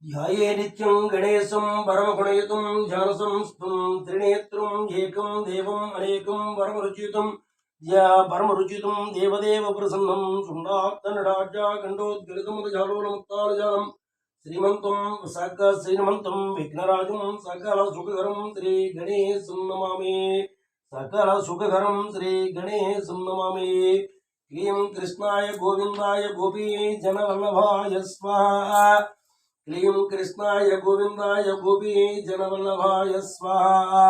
ध्याये नित्यं गणेशं परमगुणयुतं ज्ञानसंस्थं त्रिनेत्रं एकं देवम् अनेकं परमरुचितं परमरुचितं देवदेव प्रसन्नं सुण्डात्तनडाज्या गण्डोद्गलितमुदजालोलमुत्तालजालं श्रीमन्तं विघ्नराजं सकलसुखकरं श्रीगणेशं नमामि सकलसुखकरं श्रीगणेशं नमामि। क्लीं कृष्णाय गोविन्दाय गोपी जनवल्लभाय स्वाहा। क्लीं कृष्णाय गोविन्दाय गोपी जनवल्लभाय स्वाहा।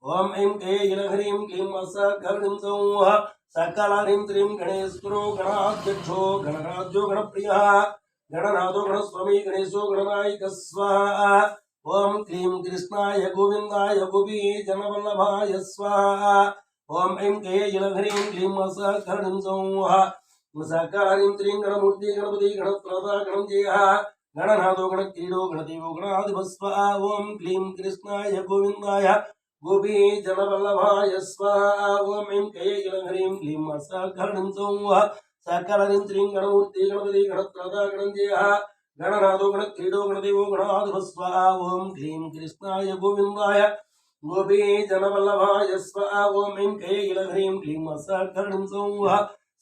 ओम ऐं ऐलह्रीं क्लीं असकर्णीं सौः सकलह्रीं त्रीं गणेश्वरो गणाध्यक्षो गणराज्यो गणप्रियः गणनाथो गणस्वामी गणेशो गणनायक स्वाहा। ओम क्लीं कृष्णाय गोविन्दाय गोपी जनवल्लभाय स्वाहा। ओम ऐं ऐलह्रीं क्लीं असकर्णीं सौः सकलह्रीं त्रीं गणमूर्ति गणपति गणप्रदा गणजयः गणनाथो गणक्रीडो गणदेवो गणाधिपस्वाहा। ओम क्लीं कृष्णाय गोविन्दाय गोपी जनवल्लभाय स्वाहा। ओम ऐं कैलह्रीं क्लीं सकर्णीं सौः सकलह्रीं त्रीं गणमूर्ति गणपति गणत्रदा गणजयः गणनाथो गणक्रीडो गणदेवो गणाधिपस्वाहा। ओम क्लीं कृष्णाय गोविन्दाय गोपी जनवल्लभाय स्वाहा। ओम ऐं कैलह्रीं क्लीं सकर्णीं सौः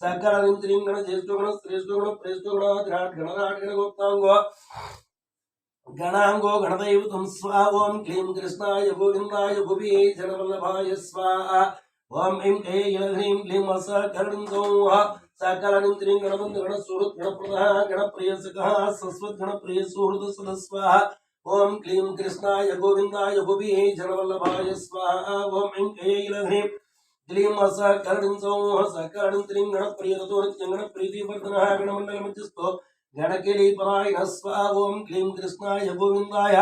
सकलह्रीं त्रीं गणज्येष्ठो गणश्रेष्ठो गणप्रेष्ठो गणाधिराट् गणराट् गणगोप्ताङ्गो गणांगो गणदैवतं स्वाहा। ओम क्लीं कृष्णाय गोविन्दाय गोपी जनवल्लभाय स्वाहा। ओम ऐं ऐलह्रीं क्लीं सकर्णीं सौः सकलह्रीं त्रीं गणबन्धु गणसुहृत् गणप्रदः गणप्रियसखः सस्वत् गणप्रिय सुहृद सदस्वाहा। ओम क्लीं कृष्णाय गोविन्दाय गोपी जनवल्लभाय स्वाहा। ओम ऐं ऐलह्रीं क्लीं सकर्णीं सौः सकलह्रीं त्रीं गणप्रियरतो नित्यं गणप्रीतिवर्धनः गणमण्डलमध्यस्थो गणकिरीपरायणः स्वाहा। ओम क्लीं कृष्णाय गोविन्दाय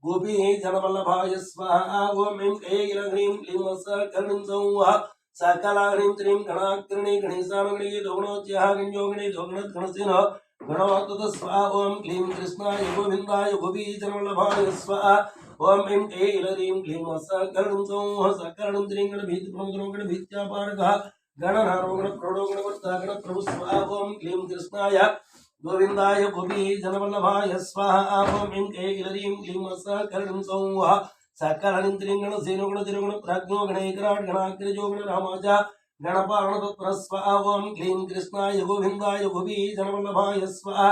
गोपी जनवल्लभाय स्वाहा। ओम ऐं ऐलह्रीं क्लीं सकर्णीं सौः सकलह्रीं त्रीं गणाग्रणी गणेशानुगणीतो गणोच्यः गणयोगणीतो गणगणसेनो गणवात्तत स्वाहा। ओम क्लीं कृष्णाय गोविन्दाय गोपी जनवल्लभाय स्वाहा। ओम ऐं ऐलह्रीं क्लीं सकर्णीं सौः सकलह्रीं त्रीं गणभीतिप्रमुखो गणभीत्यापारकः गणनारो गणप्रौढो गणवर्ता गणप्रभु स्वाहा। ओम क्लीं कृष्णाय गोविन्दाय गोपी जनवल्लभाय स्वाहा। ओम ऐं ऐलह्रीं क्लीं सकर्णीं सौः सकलह्रीं त्रीं गणसेनो गणतिरो गणप्राज्ञो गणैकराट् गणाग्रजो गणरामाचा गणपारणतत्पर स्वाहा। ओम क्लीं कृष्णाय गोविन्दाय गोपी जनवल्लभाय स्वाहा।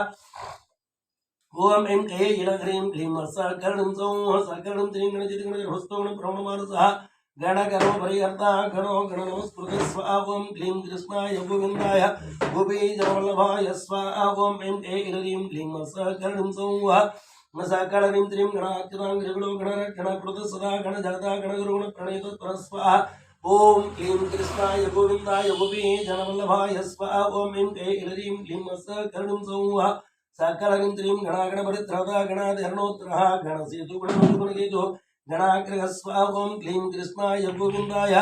ओम ऐं ऐलह्रीं क्लीं सकर्णीं सौः सकलह्रीं त्रीं गणजित् गणगर्भस्थो गणप्रवणमानसः गणगणो परिहर्ता गणो गणनमस्कृत स्वाहा। ओम क्लीं कृष्णाय गोविन्दाय गोपी जनवल्लभाय स्वाहा। ओम ऐं ऐलह्रीं क्लीं सकर्णीं सौः सकलह्रीं त्रीं गणाच्युताङ्गजगणो गणरक्षणकृत सदा गणजगता गणगुरु गणप्रणीतत्पर स्वाहा। ओम क्लीं कृष्णाय गोविन्दाय गोपी जनवल्लभाय स्वाहा। ओम ऐं ऐलह्रीं क्लीं सकर्णीं सौः सकलह्रीं त्रीं गणागणपरित्रदा गणाधिहरणोत्तरः गणसेतु गणमधुगणगीतो गणाग्रह स्वाहा। ओम क्लीं कृष्णाय गोविन्दाय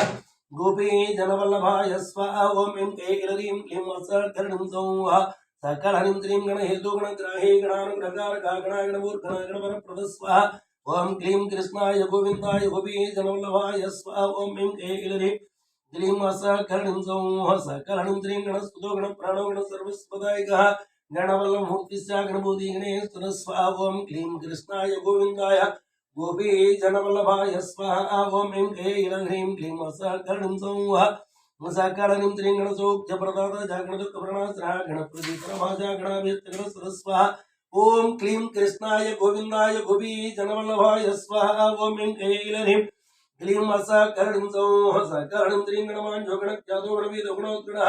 गोपी जनवल्लभाय स्वाहा। ओम ऐं ऐलह्रीं क्लीं सकर्णीं सौः सकलह्रीं त्रीं गणहेतु गणग्राही गणानुग्रहकारका गणागणमूर्धना गणवरप्रद स्वाहा। ओम क्लीं कृष्णाय गोविन्दाय गोपी जनवल्लभाय स्वाहा। ओम ऐं ऐलह्रीं क्लीं सकर्णीं सौः सकलह्रीं त्रीं गणस्तुतो गणप्राणो गणसर्वस्वदायकः गणवल्लभमूर्तिस्या गणभूति गणेश्वर स्वाहा। ओम क्लीं कृष्णाय गोविन्दाय गोपी जनवल्लभाय स्वाहा। ओम ऐं ऐलह्रीं क्लीं सकर्णीं सौः सकलह्रीं त्रीं गणसौख्यप्रदाता जागणदुःखप्रणाश्रः गणप्रदीपरभाजा गणाभीष्टगणसुरः स्वाहा। ओम क्लीं कृष्णाय गोविन्दाय गोपी जनवल्लभाय स्वाहा। ओम ऐं ऐलह्रीं क्लीं सकर्णीं सौः सकलह्रीं त्रीं गणमाञ्जो गणख्यातो गणवीतो गणोत्कणः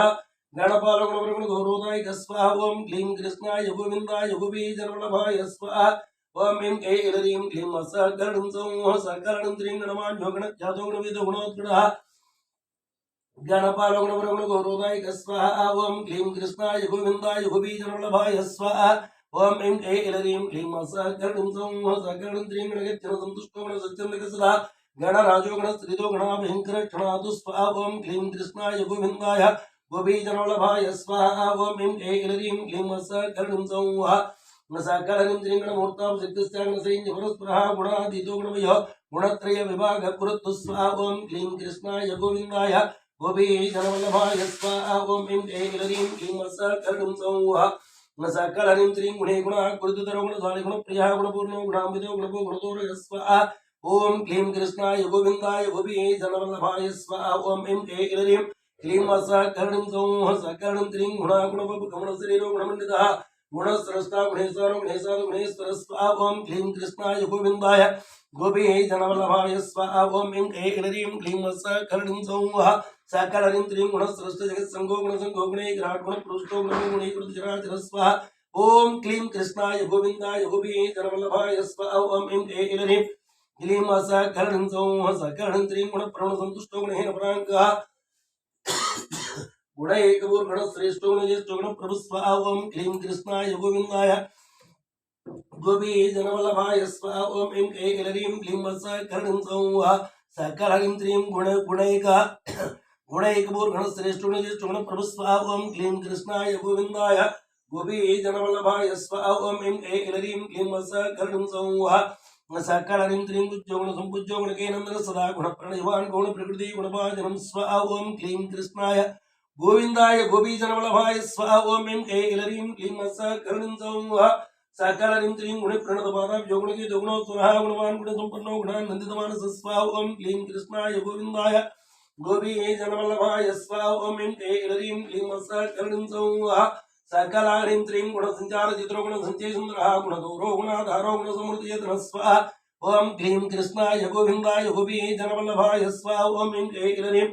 गणपालो गणप्रगणघोरोदायक स्वाहा। ओम क्लीं कृष्णाय गोविन्दाय गोपी जनवल्लभाय स्वाहा। ओम ऐं ऐलह्रीं क्लीं सकर्णीं सौः सकलह्रीं त्रीं गणमाञ्जो गणख्यातो गणवीतो गणोत्कणः गणपालो गणप्रगणघोरोदायक स्वाहा। ओम क्लीं कृष्णाय गोविन्दाय गोपी जनवल्लभाय स्वाहा। ओम ऐं ऐलह्रीं क्लीं सकर्णीं सौः सकलह्रीं त्रीं गणगच्छनसन्तुष्टो गणसच्चन्दकसदा गणराजो गणस्त्रितो गणाभयङ्कर क्षणातु स्वाहा। ओम क्लीं कृष्णाय गोविन्दाय गोपी जनवल्लभाय स्वाहा। ओम ऐं ऐलह्रीं क्लीं सकर्णीं सौः सकलह्रीं त्रीं गणमूर्तां सिद्धिस्या गणसैन्यपरस्परः गुणातीतो गणमयो गुणत्रय विभागः कुरुतु स्वाहा। ओम क्लीं कृष्णाय गोविन्दाय गोपी जनवल्लभाय स्वाहा। ओम ऐं ऐलह्रीं क्लीं सकर्णीं सौः सकलहरिं त्रीं गुणे गुणाकृतितरो गुणशाली गुणप्रिया गुणपूर्णो गुणाम्बितो गुणपो गुणतोरय स्वाहा ओम क्लीं कृष्णाय गोविन्दाय गोपीये जनवल्लभाय स्वाहा ओम ऐं ऐं क्लीं सकलहरिं सौः सकलहरिं त्रीं गुणागुणपगुणशरीरो गुणमण्डितः गुणस्रष्टा गुणेश्वरो गुणेशाद गुणेश्वर स्वाहा ओम क्लीं कृष्णाय गोविन्दाय गोपीये जनवल्लभाय स्वाहा ओम ऐं ऐं क्लीं सकलहरिं सौः सकलहरिं त्रीं गुणस्रष्ट जगत्संगो गुणसंगो गुणे विराट गुणपुरुषो गुणगुणीकृत चराचर स्वाहा ओम क्लीं कृष्णाय गोविन्दाय गोपीये जनवल्लभाय स्वाहा ओम ऐं ऐं क्लीं सकलहरिं सौः सकलहरिं त्रीं गुणप्रणसन्तुष्टो गुणेन पराङ्कः गुणैकपूर्गुणश्रेष्ठो गुणज्येष्ठो गुणप्रभु स्वाहा ओम क्लीं कृष्णाय गोविन्दाय गोपीये जनवल्लभाय स्वाहा ओम ऐं ऐं क्लीं सकलहरिं सौः सकलहरिं त्रीं गुणैकपूर्गुणश्रेष्ठो गुणज्येष्ठो गुणप्रभु स्वाहा ओम क्लीं कृष्णाय गोविन्दाय गोपीये जनवल्लभाय स्वाहा ओम ऐं ऐं क्लीं सकलहरिं सौः सकलहरिं त्रीं गुज्जो गुणसम्पूज्यो गुणकेनन्दन सदा गुणप्रणयवान् गुणप्रकृति गुणभाजनं स्वाहा ओम क्लीं कृष्णाय गोविन्दाय गोपीजनवल्लभाय स्वाहा ओम ऐं ऐं क्लीं सकलहरिं सौः सकलहरिं त्रीं गुणप्रणतपादाब्जो गुणगीतो गुणोत्तरः गुणवान् गुणसम्पन्नो गुणानन्दितमानस स्वाहा ओम क्लीं कृष्णाय गोविन्दाय गोपीये जनवल्लभाय स्वाहा ओम ऐं ऐं क्लीं सकलहरिं सौः सकलहरिं त्रीं गुणसञ्चार चित्रो गुणसञ्चय सुन्दरः गुणगौरो गुणाधारो गुणसमृद्धियतनः स्वाहा ओम क्लीं कृष्णाय गोविन्दाय गोपीये जनवल्लभाय स्वाहा ओम ऐं ऐं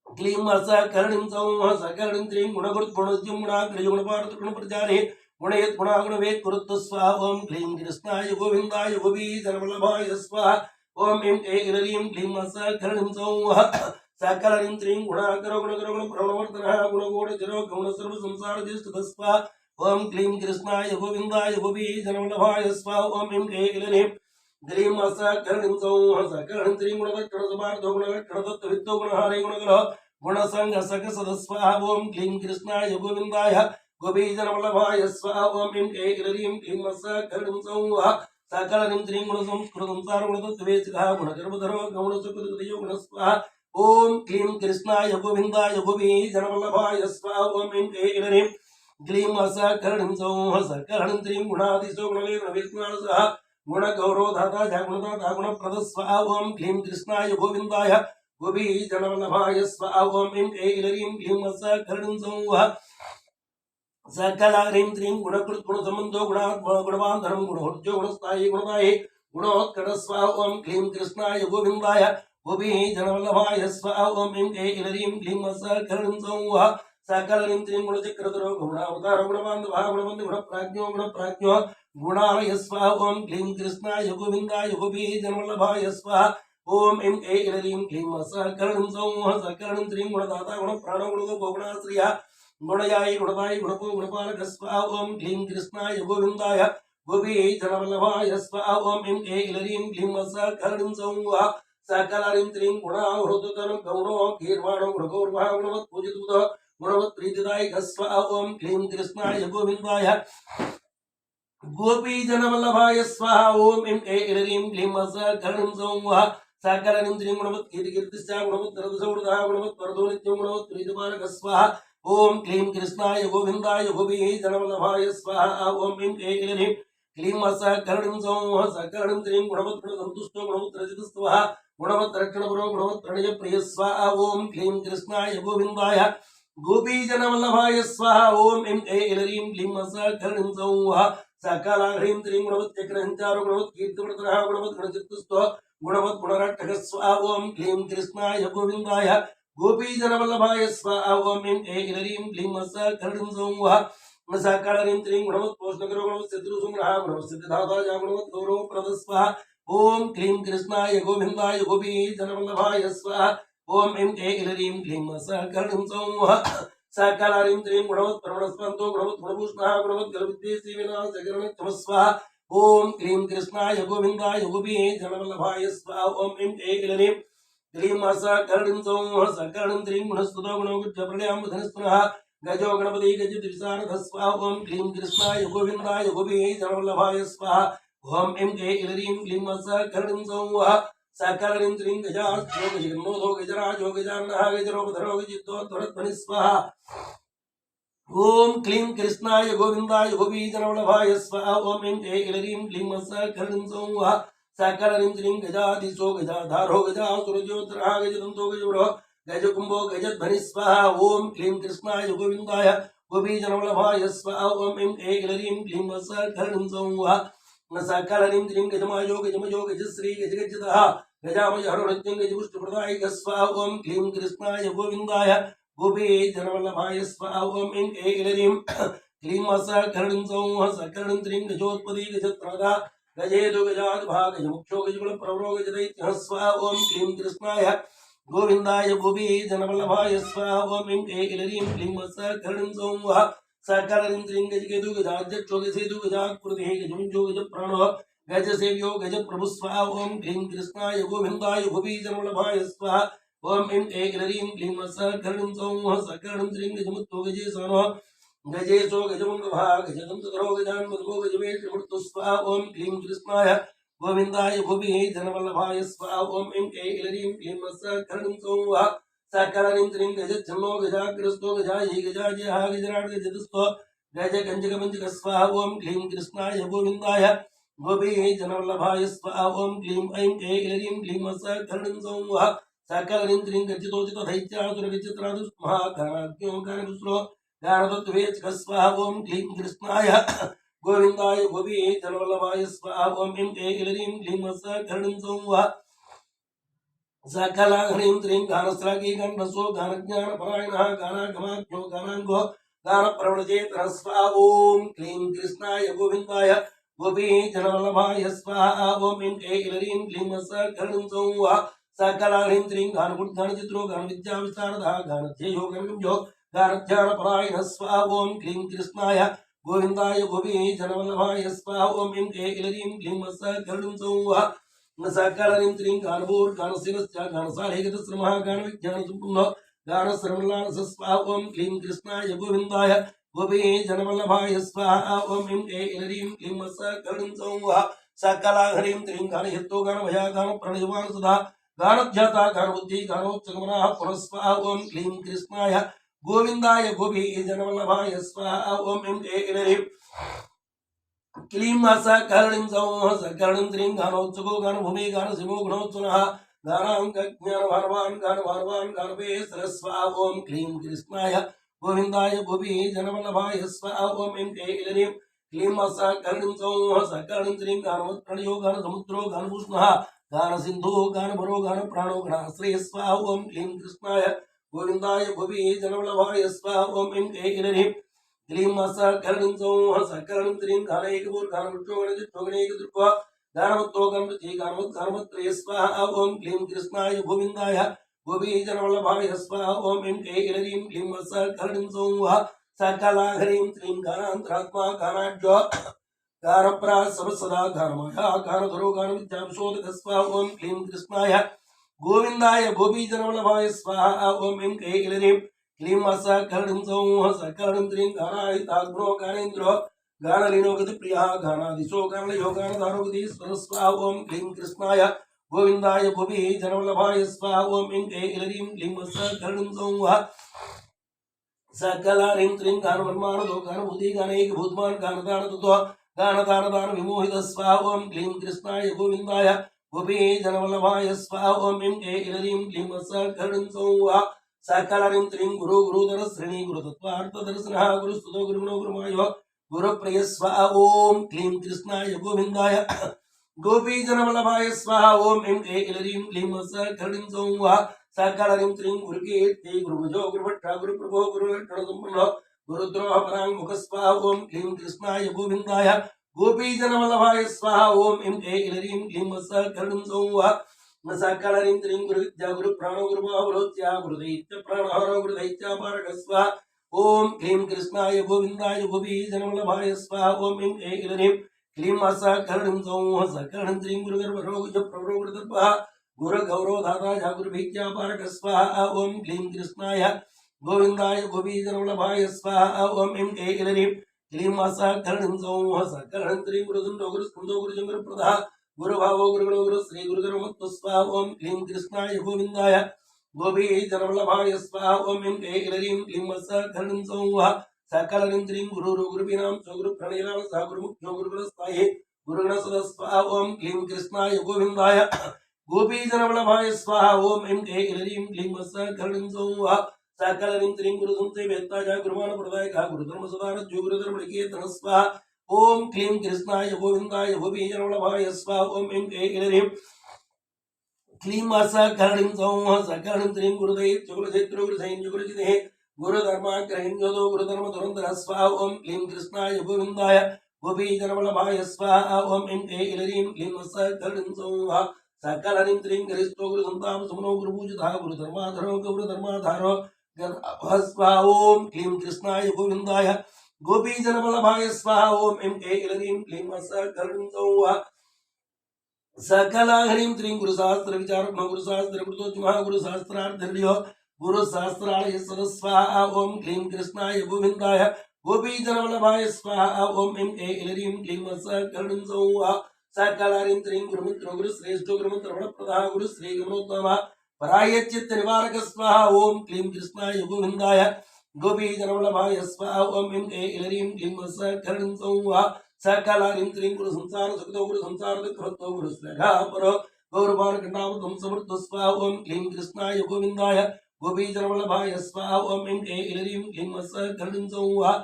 क्लीं सकलहरिं सौः सकलहरिं त्रीं गुणकृत्गुणज्यं गुणाग्रयुगुणपार्थगुणप्रचारे गुणयत् गुणागुणवेद कुरुत्व स्वाहा ओम क्लीं कृष्णाय गोविन्दाय गोपीये जनवल्लभाय स्वाहा ओम ऐं ऐं क्लीं सकलहरिं सौः सकलहरिं त्रीं गुणाकरो गुणकरो गुणप्रणवर्तनः गुणगोणचरो गुणसर्वसंसारज्येष्ठः स्वाहा ओम क्लीं कृष्णाय गोविन्दाय गोपीये जनवल्लभाय स्वाहा ओम ऐं ऐं क्लीं सकलहरिं सौः सकलहरिं त्रीं गुणलक्षणसमार्थो गुणलक्षणतत्त्ववित्तो गुणहारे गुणकरः गुणसङ्गसकसद स्वाहा ओम क्लीं कृष्णाय गोविन्दाय गोपीये जनवल्लभाय स्वाहा ओम ऐं ऐं क्लीं सकलहरिं सौः सकलहरिं त्रीं गुणसंस्कृतसंसार गुणतत्त्ववेचिकः गुणगर्भधरो गौणसुकृतयो गुणस्वाहा ओम क्लीं कृष्णाय गोविन्दाय गोपीये जनवल्लभाय स्वाहा ओम ऐं ऐं क्लीं सकलहरिं सौः सकलहरिं त्रीं गुणाधीशो गुणलेखनवेत्नासः गुणगौरोधाता गुणदाता गुणप्रद स्वाहा ओम क्लीं कृष्णाय गोविन्दाय गोपीये जनवल्लभाय स्वाहा ओम ऐं ऐं क्लीं सकलहरिं सौः सकलहरिं त्रीं गुणकृत गुणसम्बन्धो गुणवान्धनं गुणहोर्जो गुणस्थायी गुणदायी गुणोत्कट स्वाहा ओम क्लीं कृष्णाय गोविन्दाय गोपीये जनवल्लभाय स्वाहा ओम ऐं ऐं क्लीं सकलहरिं सौः सकलहरिं त्रीं गुणचक्रधरो गुणावतारो गुणबान्धवः गुणबन्धु गुणप्राज्ञो गुणालय स्वाहा ओम क्लीं कृष्णाय गोविन्दाय गोपीये जनवल्लभाय स्वाहा ओम ऐं ऐं क्लीं सकलहरिं सौः सकलहरिं त्रीं गुणदाता गुणप्राणो गुणगोपो गुणाश्रियः गुणयायि गुणदायि गुणपो गुणपालक स्वाहा ओम क्लीं कृष्णाय गोविन्दाय गोपीये जनवल्लभाय स्वाहा ओम ऐं ऐं क्लीं सकलहरिं सौः सकलहरिं त्रीं गुणावृततनु गौणो गीर्वाणो गुणगौरवः गुणवत् पूजितबुधः गुणवत् प्रीतिदायक स्वाहा ओम क्लीं कृष्णाय गोविन्दाय गोपीजनवल्लभाय स्वाहा ओम ऐं ऐं क्लीं सकलहरिं सौः सकलहरिं त्रीं गुणवत् कीर्तिकीर्तिश्च गुणवत् रथसौहृदः गुणवत् वरदो नित्यं गुणवत् प्रीतिपालक स्वाहा ओम क्लीं कृष्णाय गोविन्दाय गोपीये जनवल्लभाय स्वाहा ओम ऐं ऐं क्लीं सकलहरिं सौः सकलहरिं त्रीं गुणवत् गुणसन्तुष्टो गुणवत् रजतस्त्वः गुणवत् रक्षणपरो गुणवत् प्रणयप्रिय स्वाहा ओम क्लीं कृष्णाय गोविन्दाय गोपीजनवल्लभाय स्वाहा ओम ऐं ऐं क्लीं सकलहरिं सौः सकलहरिं त्रीं गुणवत् चक्रसञ्चारो गुणवत् कीर्तिवर्धनः गुणवत् गुणचित्तस्थो गुणवत् गुणरक्षक स्वाहा ओम क्लीं कृष्णाय गोविन्दाय गोपीजनवल्लभाय स्वाहा ओम ऐं ऐं क्लीं सकलहरिं सौः सकलहरिं त्रीं गुणवत् पोषणकरो गुणवत् शत्रुसंग्रहः गुणवत् सिद्धिदाता गुणवत् गौरवप्रद स्वाहा ओम क्लीं कृष्णाय गोविन्दाय गोपीये जनवल्लभाय स्वाहा ओम ऐं ऐं क्लीं सकलहरिं सौः सकलहरिं त्रीं गुणवत् परमणस्पन्दो गुणवत् गुणभूषणः गुणवत् गलविद्वेषी विनाशकरणक्षमः स्वाहा ओम क्लीं कृष्णाय गोविन्दाय गोपीये जनवल्लभाय स्वाहा ओम ऐं ऐं क्लीं सकलहरिं सौः सकलहरिं त्रीं गुणस्तुतो गुणोज्जप्रलयाम्बुधनस्तुनः गजो गणपति गजद्विशारदः स्वाहा ओम क्लीं कृष्णाय गोविन्दाय गोपीये जनवल्लभाय स्वाहा ओम ऐं ऐं क्लीं सकलहरिं सौः सकलहरिं त्रीं गजास्यो गजगन्नोधो गजराजो गजान्नः गजरोपधरो गजित्तो ध्वरध्वनिः स्वाहा ओम क्लीं कृष्णाय गोविंदाय गोपीजनवल्लभाय स्वाहा ओम ऐं ऐं क्लीं सकलं सौः सकलं त्रीं गजाधीशो गजाधारो गजासुरज्योतिरः गजदन्तो गजवरो गजकुम्भो गजध्वनि स्वाहा ओम क्लीं कृष्णाय गोविंदाय गोपीजनवल्लभाय स्वाहा ओम ऐं क्लीं सकलं सौः सकलं त्रीं गजमायो गजमयो गजश्री गजगजदः गजामय हरनित्यं गजपुष्टप्रदाय स्वाहा ओम क्लीं कृष्णाय गोविंदाय गोपी जनवल्लभाय स्वाहा ओम ऐं ऐं क्लीं सकलं सौः सकलं त्रीं गजोत्पदी गजत्रदा गजेदु गजाद्भा गजमुख्यो गजकुलप्रवरो गजदैत्यः स्वाहा ओम क्लीं कृष्णाय गोविंदाय गोपी जनवल्लभाय स्वाहा ओम ऐं क्लीं सकलं सौः सकलं त्रीं गजकेतु गजाध्यक्षो गजसेतु गजाकृतिः गजमुञ्जो गजप्राणो गजसेव्यो गजप्रभु स्वाहा ओम क्लीं कृष्णाय गोविंदाय गोपी जनवल्लभाय स्वाहा ओम ऐं क्लीं सकलं सौः सकलं त्रीं गजमुत्तो गजेसनो गजेशो गजमुङ्गभा गजदन्तधरो गजान्मधुको गजवेशमृत्तु स्वाहा ओम क्लीं कृष्णाय गोविंदाय गोपी जनवल्लभाय स्वाहा ओम ऐं क्लीं सकलं सौः सकलं त्रीं गजच्छन्नो गजाग्रस्तो गजायै गजाजयः गजराट गजदस्तो गजगञ्जकमञ्जक स्वाहा ओम क्लीं कृष्णाय गोविंदाय गोपी जनवल्लभाय स्वाहा ओम क्लीं ऐं क्लीं सकलं सौः सकलं त्रीं गजतोचितो दैत्यासुरगजत्रादुष्महाकाराज्ञो गानदुस्रो गानदत्वेच स्वाहा ओम क्लीं कृष्णाय गोविंदाय गोपी जनवल्लभाय स्वाहा ओम ऐं क्लीं सकलं सौः सकला ह्रीं त्रीं गानस्रागी गणसो गानज्ञानपरायणः गानागमाख्यो गानाङ्गो गानप्रवणचेतनः स्वाहा ओम क्लीं कृष्णाय गोविंदाय गोपी जनवल्लभाय स्वाहा ओम ऐं क्लीं सकलं सौः सकला ह्रीं त्रीं गानपुड्गानचित्रो गानविद्याविशारदः गानध्येयो गानगम्यो गानध्यानपरायणः स्वाहा ओम क्लीं कृष्णाय गोविंदाय गोपी जनवल्लभाय स्वाहा ओम ऐं क्लीं सकलं सौः सकलं त्रीं गानभूर् गानशिरश्च गानसाहेगतश्रमः गानविज्ञानसम्पन्नो गानश्रवणलानसस्वाहा ओम क्लीं कृष्णाय गोविंदाय गोपी जनवल्लभाय स्वाहा ओम ऐं क्लीं सकलं सौः सकला ह्रीं त्रीं गानहितो गानभया गानप्रणयवान् सदा गानध्याता गानबुद्धि गानोच्चगमनः पुनः स्वाहा ओम क्लीं कृष्णाय गोविंदाय गोपी जनवल्लभाय स्वाहा ओम ऐं क्लीं सकलं सौः सकलं त्रीं गानोत्सुको गानभूमि गानसिंहो गुणोत्सुनः गानाङ्गज्ञानभारवान् गानभारवान् गानवेश्वर स्वाहा ओम क्लीं कृष्णाय गोविंदाय गोपी जनवल्लभाय स्वाहा ओम ऐं क्लीं सकलं सौः सकलं त्रीं गानवत्प्रणयो गानसमुद्रो गानभूष्णः गानसिन्धुः गानभरो गानप्राणो गणाश्रय स्वाहा ओम क्लीं कृष्णाय गोविंदाय गोपी जनवल्लभाय स्वाहा ओम ऐं क्लीं सकलं सौः सकलं त्रीं गानैकपूर् गानवृक्षो गणजित्तो गणैकदृक्वा गानवत्तो गणपति गानवत्गानवत्त्रय स्वाहा ओम क्लीं कृष्णाय गोविंदाय गोपी जनवल्लभाय स्वाहा ओम ऐं क्लीं सकलं सौः सकला ह्रीं त्रीं गानान्तरात्मा गानाढ्यो गानप्रासवसदा गानमया गानधरो गानविद्याविशोधक स्वाहा ओम क्लीं कृष्णाय गोविंदाय गोपी जनवल्लभाय स्वाहा ओम ऐं क्लीं सकलं सौः सकलं त्रीं गानाहिताग्नो गानेन्द्रो गानलीनो गतिप्रियः गानादिशो गानलयो गानधारो गतीश्वरः स्वाहा ओम क्लीं कृष्णाय गोविंदाय गोपी जनवल्लभाय स्वाहा ओम ऐं क्लीं सकलं सौः सकला ह्रीं त्रीं गानवन्मानदो गानबुद्धि गानैकभूतवान् गानदानतत्त्व गानदानदान विमोहितः स्वाहा ओम क्लीं कृष्णाय गोविंदाय गोपी जनवल्लभाय स्वाहा ओम ऐं क्लीं सकलं सौः सकलं त्रीं गुरु गुरुधर श्रेणी गुरुतत्त्वार्थदर्शनः गुरुस्तुतो गुरुगुणो गुरुमायो गुरुप्रिय स्वाहा ओम क्लीं कृष्णाय गोविंदाय गोपी जनवल्लभाय स्वाहा ओम ऐं क्लीं सकलं सौः सकलं त्रीं गुरुकीर्ति गुरुभुजो गुरुभट्ट गुरुप्रभो गुरुलक्षणसम्पन्नो गुरुद्रोह पराङ्मुख स्वाहा ओम क्लीं कृष्णाय गोविंदाय गोपी जनवल्लभाय स्वाहा ओम ऐं क्लीं सकलं सौः सकलं त्रीं गुरुविद्या गुरुप्राणो गुरुबाहुलोच्या गुरुदैत्य प्राणहरो गुरुदैत्यापारक स्वाहा ओम क्लीं कृष्णाय गोविंदाय गोपी जनवल्लभाय स्वाहा ओम ऐं क्लीं सकलं सौः सकलं त्रीं गुरुगर्भरो गुजप्रवरो गुरुतत्त्वः गुरुगौरव दाता गुरुभिज्ञापारक स्वाहा ओम क्लीं कृष्णाय गोविंदाय गोपी जनवल्लभाय स्वाहा ओम ऐं क्लीं सकलं सौः सकलं त्रीं गुरुदुन्दो गुरुस्कन्दो गुरुजङ्गुरुप्रदः गुरुभावो गुरुगणो गुरु श्री गुरुधर्मत्व स्वाहा ओम क्लीं कृष्णाय गोविंदाय गोपी जनवल्लभाय स्वाहा ओम ऐं क्लीं सकलं सौः सकलनिन्द्रिं गुरुपीनां स्वगुरुप्रणीलां सा गुरुमुख्यो गुरुकुलस्थाये गुरुगणसदस्वा ओम क्लीं कृष्णाय गोविन्दाय गोपीजनवल्लभाय स्वाहा ओम ऐं क्लीं क्लीं सकलनिं सौः सकलनिन्द्रिं गुरुसंसे वेत्ताय गुरुमानप्रदायकः गुरुधर्मसदारज्यो गुरुधर्मनिकेतनः स्वाहा ओम क्लीं कृष्णाय गोविन्दाय गोपीजनवल्लभाय स्वाहा ओम ऐं क्लीं सकलनिं सौः सकलनिन्द्रिं गुरुदैव चुकुलक्षेत्रो गुरुसैन्य गुरुजितेः गुरुधर्माग्रहिण्योदो गुरुधर्मधुरन्धरः स्वाहा ओम क्लीं कृष्णाय गोविन्दाय गोपीजनवल्लभाय स्वाहा ओम ऐं क्लीं सकलनिं सौः सकलनिन्द्रिं गरिष्ठो गुरुसन्ताप सुमनो गुरुपूजितः गुरुधर्माधरो गुरुधर्माधारो स्वाहा ओम क्लीं कृष्णाय गोविन्दाय गोपीजनवल्लभाय स्वाहा ओम ऐं क्लीं सकलनिं सौः सकला हरिं त्रिं गुरुशास्त्र विचारज्ञो गुरुशास्त्र कृतोज्मः गुरुशास्त्रार्धर्यो गुरुशास्त्रालय सदस्वाहा ओम क्लीं कृष्णाय गोविन्दाय गोपीजनवल्लभाय स्वाहा ओम ऐं क्लीं सकलनिं सौः सकला हरिं त्रिं गुरुमित्रो गुरुश्रेष्ठो गुरुमन्त्रफलप्रदः गुरुश्रीगुणोत्तमः परायच्चित्त निवारक स्वाहा ओम क्लीं कृष्णाय गोविन्दाय गोपीजनवल्लभाय स्वाहा ओम ऐं क्लीं सकलनिं सौः सकलारिंद्रिं गुरु संसार सुखदो गुरु संसार दुःखतो गुरु स्नेहापरो गौरवान खंडावतम समर्थ स्वाहा ओम क्लीं कृष्णाय गोविन्दाय गोपीजनवल्लभाय स्वाहा ओम ऐं क्लीं सकलनिं सौः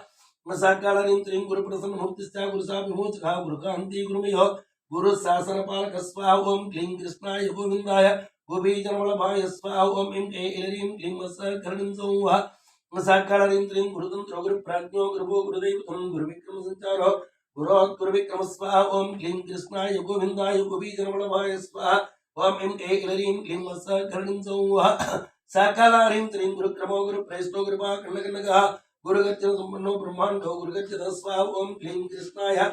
सकलारिंद्रिं गुरु प्रसन्न मूर्तिश्च गुरु साभिमोचकः गुरु कान्ति गुरुमयो गुरु शासन पालक स्वाहा ओम क्लीं कृष्णाय गोविन्दाय गोपीजनवल्लभाय स्वाहा ओम ऐं क्लीं सकलनिं सौः सकलारिंद्रिं गुरुतंत्रो गुरु प्राज्ञो गुरुभो गुरुदैवतं गुरुविक्रम संचारो गुरुविक्रम स्वाहा ओम क्लीं कृष्णाय गोविन्दाय गोपीजनवल्लभाय स्वाहा ओम ऐं क्लीं सकलनिं सौः सकलारिंद्रिं गुरुक्रमो गुरुप्रेष्ठो गुरुपाखण्डकनकः गुरुगर्जन सम्पन्नो ब्रह्माण्डो गुरुगर्जन स्वाहा ओम क्लीं कृष्णाय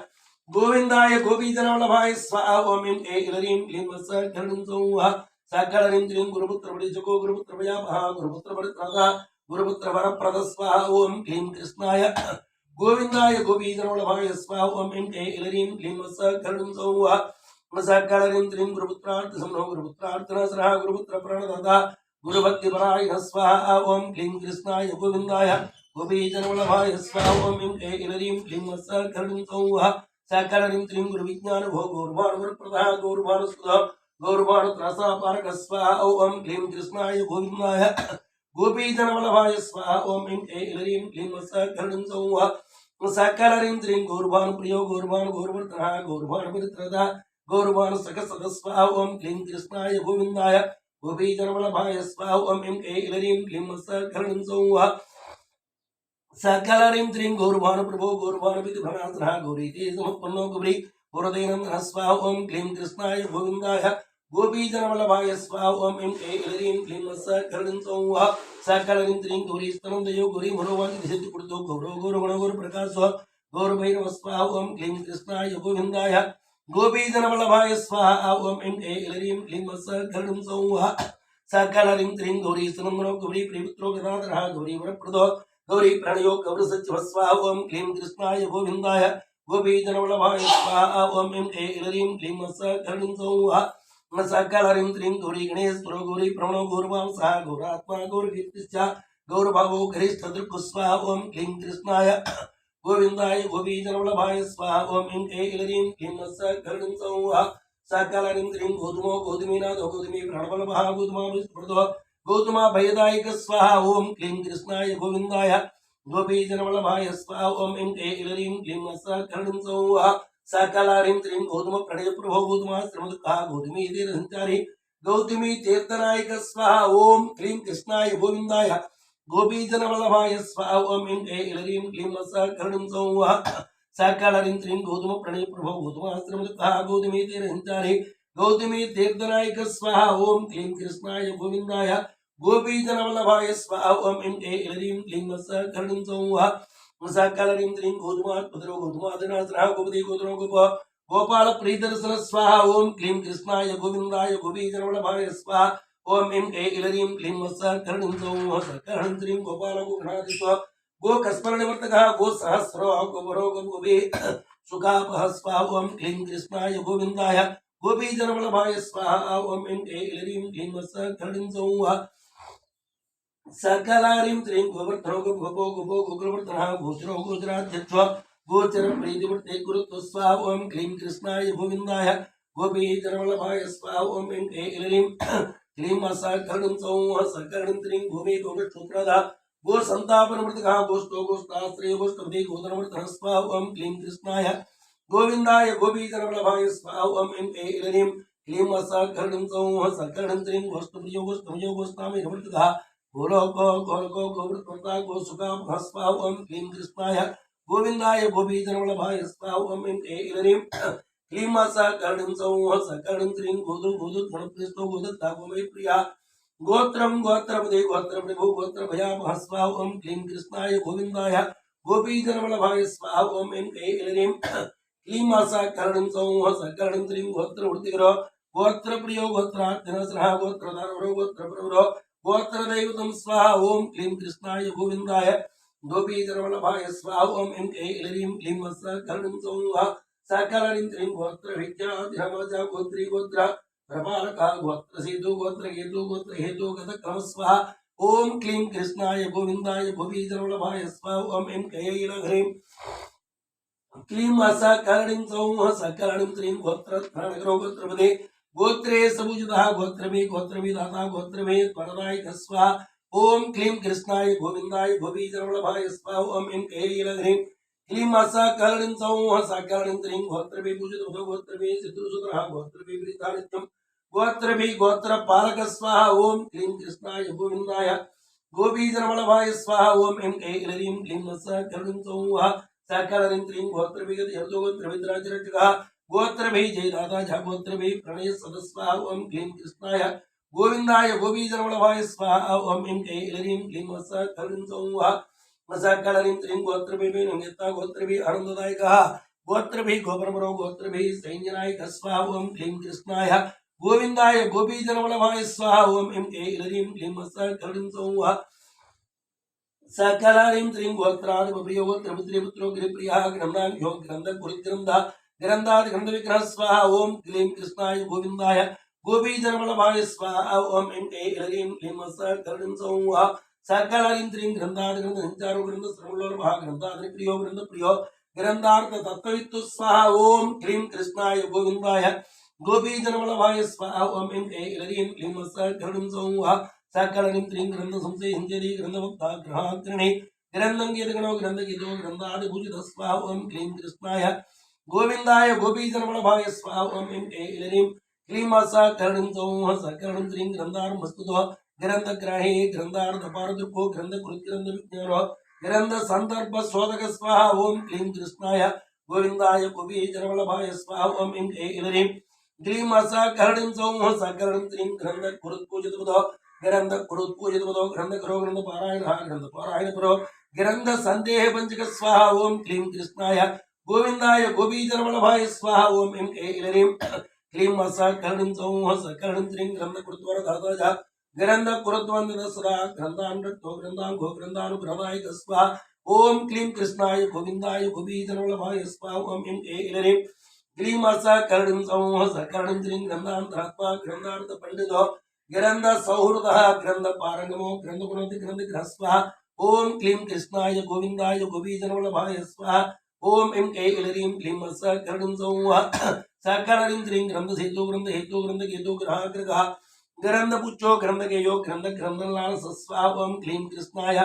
गोविन्दाय गोपीजनवल्लभाय स्वाहा ओम ऐं क्लीं सकलनिं सौः सकलनिन्द्रिं गुरुपुत्र परिचको गुरुपुत्र भयापः गुरुपुत्र परित्रदा गुरुपुत्र वरप्रद स्वाहा ओम क्लीं कृष्णाय गोविन्दाय गोपीजनवल्लभाय स्वाहा ओम ऐं क्लीं सकलनिं सौः सकलनिन्द्रिं गुरुपुत्रार्थ समनो गुरुपुत्रार्थनसरः गुरुपुत्र प्रणदाता गुरुभक्तिपरायणः स्वाहा ओम क्लीं कृष्णाय गोविन्दाय गोपीजनवल्लभाय स्वाहा ओम ऐं क्लीं सकलनिं सौः सकलनिन्द्रिं गुरुविज्ञान भो गौरवान गुरुप्रदः गौरवान सुधा गौरवान त्रासापारक स्वाहा ओम क्लीं कृष्णाय गोविन्दाय गोपीजनवल्लभाय स्वाहा ओम ऐं क्लीं सकलनिं सौः सकलनिन्द्रिं गौरवान प्रियो गौरवान गौरवर्धनः गौरवान परित्रदा गौरवान सकसद स्वाहा ओम क्लीं कृष्णाय गोविन्दाय गोपीजनवल्लभाय स्वाहा ओम ऐं क्लीं सकलनिं सौः सकलनिन्द्रिं गौरवान प्रभो गौरवान विधिभ्रमणासनः गौरीते समपन्नो गौरी गौरदैनन्दनः स्वाहा ओम क्लीं कृष्णाय गोविन्दाय गोपीजनवल्लभाय स्वाहा ओम ऐं क्लीं सकलनिं सौः सकलनिन्द्रिं गौरीस्तनन्दयो गौरी मनोवाञ्छितसिद्धिपूर्तो गौरो गौरगुण गौरप्रकाशो गौरभैरव स्वाहा ओम क्लीं कृष्णाय गोविन्दाय गोपीजनवल्लभाय स्वाहा ओम ऐं क्लीं सकलनिं सौः सकलनिन्द्रिं गौरीस्तनन्दनो गौरी प्रियपुत्रो गदाधरः गौरी वरप्रदो गौरी प्रणयो गौरसचिव स्वाहा ओम क्लीं कृष्णाय गोविन्दाय गोपीजनवल्लभाय स्वाहा ओम ऐं क्लीं सकलनिं सौः सकलनिन्द्रिं गौरी गणेश्वरो गौरी प्रवणो गौरवांसः गौरात्मा गौरकीर्तिश्च गौरभावो गरिष्ठदृक् स्वाहा ओम क्लीं कृष्णाय गोविन्दाय गोपीजनवल्लभाय स्वाहा ओम ऐं क्लीं सकलनिं सौः सकलनिन्द्रिं गौतमो गौतमीनाथो गौतमी प्रणवल्लभः गौतमाभिस्मृतो गौतमा भयदायक स्वाहा ओम क्लीं कृष्णाय गोविन्दाय गोपीजनवल्लभाय स्वाहा ओम ऐं क्लीं सकलनिं सौः सकलारिंद्रिं गौतम प्रणय प्रभो गौतमाश्रमदुःखः गौतमी तीर्थसंचारी गौतमी तीर्थनायक स्वाहा ओम क्लीं कृष्णाय गोविन्दाय गोपीजनवल्लभाय स्वाहा ओम ऐं क्लीं सकलनिं सौः सकलारिंद्रिं गौतम प्रणय प्रभो गौतमाश्रमदुःखः गौतमी तीर्थसंचारी गौतमी तीर्थनायक स्वाहा ओम क्लीं कृष्णाय गोविन्दाय गोपीजनवल्लभाय स्वाहा ओम ऐं क्लीं सकलनिं सौः सकलनिन्द्रिं गौतमात्मधरो गौतमादनासनः गोपति गोत्रो गोप गोपाल प्रियदर्शन स्वाहा ओम क्लीं कृष्णाय गोविन्दाय गोपीजनवल्लभाय स्वाहा ओम ऐं क्लीं सकलनिं सौः सकलनिन्द्रिं गोपाल गोगणादित्वा गोकस्मरणनिवर्तकः गोसहस्रो गोपरो गोपी सुखापः स्वाहा ओम क्लीं कृष्णाय गोविन्दाय गोपीजनवल्लभाय स्वाहा ओम ऐं क्लीं सकलनिं सौः सकलारिं त्रिं गोवर्धनो गोपो गोपो गोकुलवर्धनः गोचरो गोचराध्यक्ष गोचरं प्रीतिवृत्ते गुरुत्व स्वाहा ओम क्लीं कृष्णाय गोविन्दाय गोपीजनवल्लभाय स्वाहा ओम ऐं क्लीं क्लीं सकरणं सौः सकरणं त्रिं भूमि गोपशूत्रदा गो संतापनमृतकः गोष्ठो गोष्ठाश्रय गोष्ठपति गोधनवर्धनः स्वाहा ओम क्लीं कृष्णाय गोविन्दाय गोपीजनवल्लभाय स्वाहा ओम ऐं क्लीं क्लीं सकरणं सौः सकरणं त्रिं गोष्ठप्रियो गोष्ठमयो गोष्ठामि नमृतकः गोलोको गोलोको गोवृत्ता गोसुका भस्वा ओम क्लीं कृष्णाय गोविन्दाय गोपीजनवल्लभाय स्वाहा ओम ऐं क्लीं क्लीं सकरणं सौः सकरणं त्रिं गोदु गोदु गणप्रेष्ठो गोदत्ता गोमय प्रिया गोत्रं गोत्रपदे गोत्रप्रभु गोत्रभयापः स्वाहा ओम क्लीं कृष्णाय गोविन्दाय गोपीजनवल्लभाय स्वाहा ओम ऐं क्लीं क्लीं सकरणं सौः सकरणं त्रिं गोत्रवृत्तिकरो गोत्रप्रियो गोत्रार्थिनस्रः गोत्रधारवरो गोत्रप्रवरो गोत्रदैवतं स्वाहा ओम क्लीं कृष्णाय गोविन्दाय गोपीजनवल्लभाय स्वाहा ओम ऐं क्लीं क्लीं सकरणं सौः सकलनिं त्रिं गोत्रविद्याधिरमजा गोत्री गोत्र प्रपालका गोत्रसेतु गोत्रकेतु गोत्रहेतु गतक्रम स्वाहा ओम क्लीं कृष्णाय गोविन्दाय गोपीजनवल्लभाय स्वाहा ओम ऐं क्लीं क्लीं सकरणं सौः सकरणं त्रिं गोत्रत्राणकरो गोत्रपदे गोत्रे सबुजतः गोत्रभी दाता गोत्रभे परदायिक स्वाहा ओम क्लीं कृष्णाय गोविन्दाय गोपीजनवल्लभाय स्वाहा ओम ऐं क्लीं क्लीं सकरणं सौः सकरणं त्रिं गोत्रभे पूजितो गोत्रभे सिद्धुसुतः गोत्रभे प्रीतानित्यं गोत्रभी गोत्रपालक स्वाहा ओम क्लीं कृष्णाय गोविन्दाय गोपीजनवल्लभाय स्वाहा ओम ऐं क्लीं सकरणं सौः सकरणं त्रिं गोत्रभिगत यतो गोत्रभिद्राजरटकः गोत्रभि जयदाता झा गोत्रभि प्रणय सदस्वाहा ओम क्लीं कृष्णाय गोविन्दाय गोपीजनवल्लभाय स्वाहा ओम ऐं क्लीं सकरणं सौः सकरणं त्रिं गोत्रभि नंगेता गोत्रभि आनंददायकः गोत्रभि गोपरमरो गोत्रभि सैन्यनायकः स्वाहा ओम क्लीं कृष्णाय गोविन्दाय गोपीजनवल्लभाय स्वाहा ओम ऐं क्लीं सकरणं सौः सकलारिं त्रिं गोत्रादिप्रियो गोत्रपुत्रो गिरिप्रियः ग्रन्थान्यो ग्रन्थकुरुग्रन्थः ग्रन्थादि ग्रन्थविग्रह स्वाहा ओम क्लीं कृष्णाय गोविन्दाय गोपीजनवल्लभाय स्वाहा ओम ऐं क्लीं सकरणं सौः सकलारिं त्रिं ग्रन्थादि ग्रन्थसञ्चारो ग्रन्थश्रवणोर्मः ग्रन्थादि प्रियो ग्रन्थप्रियो ग्रन्थार्थ तत्त्ववित्तु स्वाहा ओम क्लीं कृष्णाय गोविन्दाय गोपीजनवल्लभाय स्वाहा ओम ऐं क्लीं सकरणं सौः सकलनिं त्रिं ग्रन्थ संशय हिंजरी ग्रन्थवक्ता ग्रहाग्रणे ग्रन्थंगीतगणो ग्रन्थगीतो ग्रन्थादिभूषितः स्वाहा ओम क्लीं कृष्णाय गोविन्दाय गोपीजनवल्लभाय स्वाहा ओम ऐं क्लीं सकरणं सौः सकरणं त्रिं ग्रन्थारम्भस्तुतो ग्रन्थग्राहे ग्रन्थार्थपारदृको ग्रन्थकृत्ग्रन्थविज्ञानो ग्रन्थसन्दर्भशोधक स्वाहा ओम क्लीं कृष्णाय गोविन्दाय गोपीजनवल्लभाय स्वाहा ओम ऐं क्लीं सकरणं सौः सकरणं त्रिं ग्रन्थकृत्पूजितपदो ग्रंथ कुरुत पूजित पदो ग्रंथ करो ग्रंथ पारायण करो ग्रंथ संदेह पंचक स्वाहा ओम क्लीं कृष्णाय गोविन्दाय गोपीजनवल्लभाय स्वाहा ओम ऐं क्लीं सकरणं सौः सकरणं त्रिं ग्रंथ कुरुत्वर धाता ग्रंथ कुरुत्वंद सदा ग्रंथान्वो ग्रंथांगो ग्रंथानुग्रहणायक स्वाहा ओम क्लीं कृष्णाय गोविन्दाय गोपीजनवल्लभाय स्वाहा ओम ऐं क्लीं सकरणं सौः सकरणं त्रिं ग्रंथान्तरात्मा ग्रंथार्थ पंडितो ग्रंथ सौहृद ग्रंथ पारंगमो ग्रंथ गुणोति ग्रंथ ग्रहस्वाहा ओम क्लीं कृष्णाय गोविन्दाय गोपीजनवल्लभाय स्वाहा ओम ऐं क्लीं सकरणं सौः सकरणं त्रिं ग्रंथ सेतु ग्रंथ हेतु ग्रंथ केतु ग्रहाग्रगः ग्रंथ पुच्छो ग्रंथ केयो ग्रंथ ग्रंथलाल स्वाहा ओम क्लीं कृष्णाय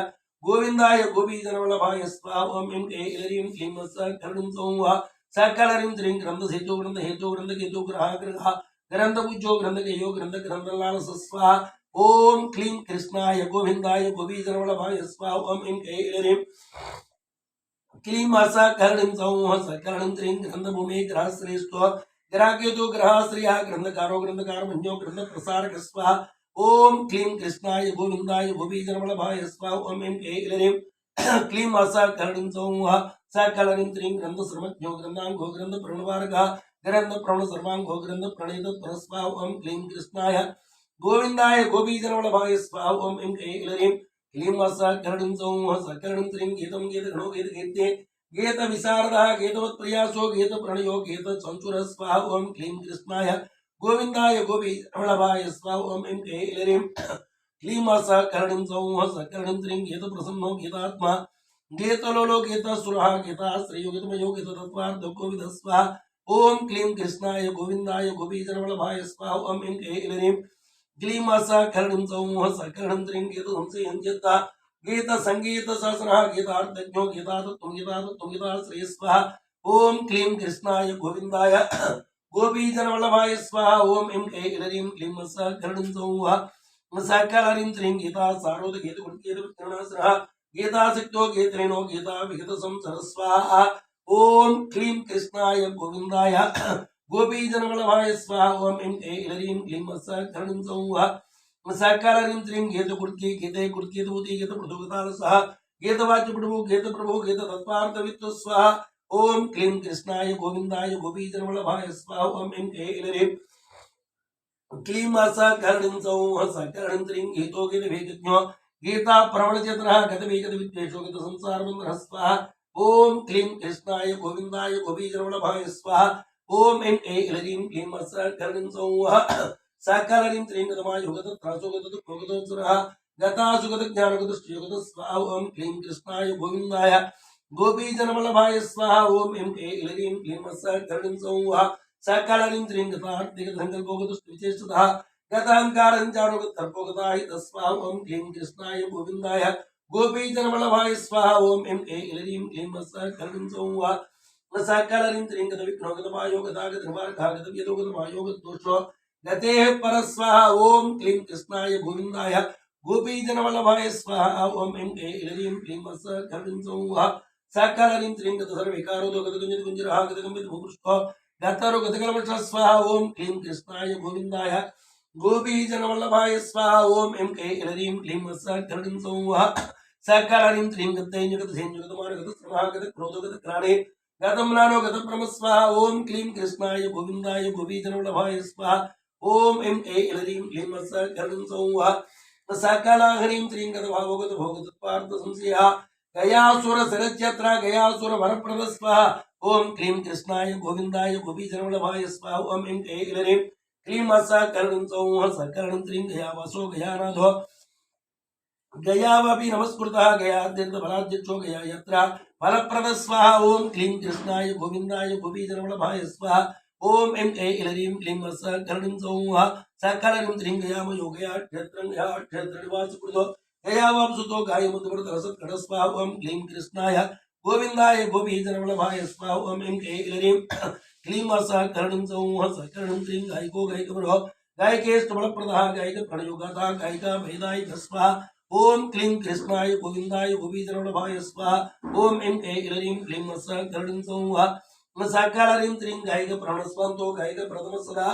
गोविन्दाय गोपीजनवल्लभाय स्वाहा ओम ऐं क्लीं सकरणं सौः सकरणं त्रिं ग्रंथ सेतु ग्रंथ हेतु ग्रंथ केतु ग्रहाग्रगः ग्रंथ पूज्यो ग्रंथ केयो ग्रंथ ग्रंथलाल स्वाहा ओम क्लीं कृष्णाय गोविन्दाय गोपीजनवल्लभाय स्वाहा ओम ऐं क्लीं सकरणं सौः सकरणं त्रिं ग्रंथभूमि ग्रहश्रेष्ठो ग्रहकेतु ग्रहाश्रियः ग्रंथकारो ग्रंथकार मन्यो ग्रंथ प्रसारक स्वाहा ओम क्लीं कृष्णाय गोविन्दाय गोपीजनवल्लभाय स्वाहा ओम ऐं क्लीं सकरणं सौः सकरणं त्रिं ग्रंथश्रमज्ञो ग्रंथांगो ग्रंथ प्रणवारकः ग्रंथ प्रण सर्वांगो ग्रंथ प्रणीत परस्वाहा ओम क्लीं कृष्णाय गोविन्दाय गोपीजनवल्लभाय स्वाहा ओम ऐं क्लीं सकरणं सौः सकरणं त्रिं गीतं गीतगणो गीतगीते गीत विशारदः गीतवत्प्रयासो गीत प्रणयो गीत संचुर स्वाहा ओम क्लीं कृष्णाय गोविन्दाय गोपीजनवल्लभाय स्वाहा ओम ऐं क्लीं सकरणिं सौः सकरणिं त्रीं गीतप्रसन्नो गीतात्मा गीतलोलो गीतसुरः गीताश्रयो गीतमयो गीततत्त्वार्थ गोविन्दः स्वाहा ओम क्लीं कृष्णाय गोविन्दाय गोपीजनवल्लभाय स्वाहा ओम ऐं क्लीं क्लीं सकरणिं सौः सकरणिं त्रीं गीतसंशयञ्चित्ता गीत संगीत सहस्रः गीतार्थज्ञो गीतातत्त्वं गीतातत्त्वं गीताश्रय स्वाहा ओम क्लीं कृष्णाय गोविन्दाय गोपीजनवल्लभाय स्वाहा ओम ऐं क्लीं सकरणिं सौः सकरणिं त्रीं गीता सारोद गीत गीतविक्रणासुरः गीतासिक्तो गीतरेणो गीता विहित संसर स्वाहा ओम क्लीं कृष्णाय गोविन्दाय गोपीजनवल्लभाय स्वाहा ओम ऐं क्लीं सकरणिं सौः सकरणिं त्रीं गीतकुर्की गीते कुर्कीतभूति गीतपृथुगताल सह गीतवाच्यप्रभु गीतप्रभु गीततत्त्वार्थवित्तु स्वाहा ओम क्लीं कृष्णाय गोविन्दाय गोपीजनवल्लभाय स्वाहा ओम ऐं क्लीं सकरणिं सौः सकरणिं त्रीं गीतो गीतभेदज्ञो गीता प्रवणचेतनः गतभेगतविद्वेषो गतसंसारबन्धनः स्वाहा ओम क्लीं कृष्णाय गोविन्दाय गोपीजनवल्लभाय स्वाहा ओम ऐं क्लीं सकरणिं सौः सकरणिं त्रीं गतमायुगतत्रासो गतदुःखोगतोत्सरः गतासुगतज्ञानगतश्चयोगत स्वाहा ओम क्लीं कृष्णाय गोविन्दाय गोपीजनवल्लभाय स्वाहा ओम ऐं क्लीं सकरणिं सौः सकरणिं त्रीं गतार्तिगतसङ्कल्पोगतस्तुविचेष्टतः गताहङ्कारञ्चारोगतर्पोगताहित स्वाहा ओम क्लीं कृष्णाय गोविन्दाय गोपीजनवल्लभाय स्वाहा ओम ऐं क्लीं सकरणिं सौः सकरणिं त्रीं गतविघ्नोगतमायो गतागतनिवारकागतव्यदोगतमायो गतदोषो गतेः परस्वाहा ओम क्लीं कृष्णाय गोविन्दाय गोपीजनवल्लभाय स्वाहा ओम ऐं क्लीं सकरणिं सौः सकरणिं त्रीं गतसर्वविकारो गतकुञ्जरः गतकम्पितभूपृष्ठो गतरो गतकल्मष स्वाहा ओम क्लीं कृष्णाय गोविन्दाय गोपीजनवल्लभाय स्वाहा ओम ऐं क्लीं सकरणिं सौः सकरणिं त्रीं गतैन्यगतसेन्यगतमानगतश्रमः गतक्रोधोगतक्राणे गतम्लानो गतब्रह्म स्वाहा ओम क्लीं कृष्णाय गोविन्दाय गोपीजनवल्लभाय स्वाहा ओम ऐं क्लीं सकरणिं सौः सकलाहरीं त्रीं गतभावगतभोगतत्वार्थसंशयः गयासुरसरच्यत्र गयासुरवरप्रद स्वाहा ओम क्लीं कृष्णाय गोविन्दाय गोपीजनवल्लभाय स्वाहा ओम ऐं क्लीं सकरणिं सौः सकरणिं त्रीं गयावासो गयानाथो गयावपि नमस्कृतः गयाद्यन्तफलाद्यक्षो गया यत्र फलप्रद स्वाहा ओम क्लीं कृष्णाय गोविन्दाय गोपीजनवल्लभाय स्वाहा ओम ऐं क्लीं सकरणिं सौः सकरणिं त्रीं गयामयो गया क्षेत्रं गया क्षेत्रनिवासकृतो गयावाप्सुतो गायमुद्रवरतरसत्कट स्वाहा ओम क्लीं कृष्णाय गोविन्दाय गोपीजनवल्लभाय स्वाहा ओम ऐं क्लीं सकरणिं सौः सकरणिं त्रीं गायको गायकवरो गायकेष्टफलप्रदः गायकप्रणयोगाथा गायिका भेदायिक स्वाहा ओम क्लीं कृष्णाय गोविन्दाय गोपीजनवल्लभाय स्वाहा ओम ऐं क्लीं सकरणिं सौः सकरणिं त्रीं गायकप्रणस्वन्तो गायकप्रथम सदा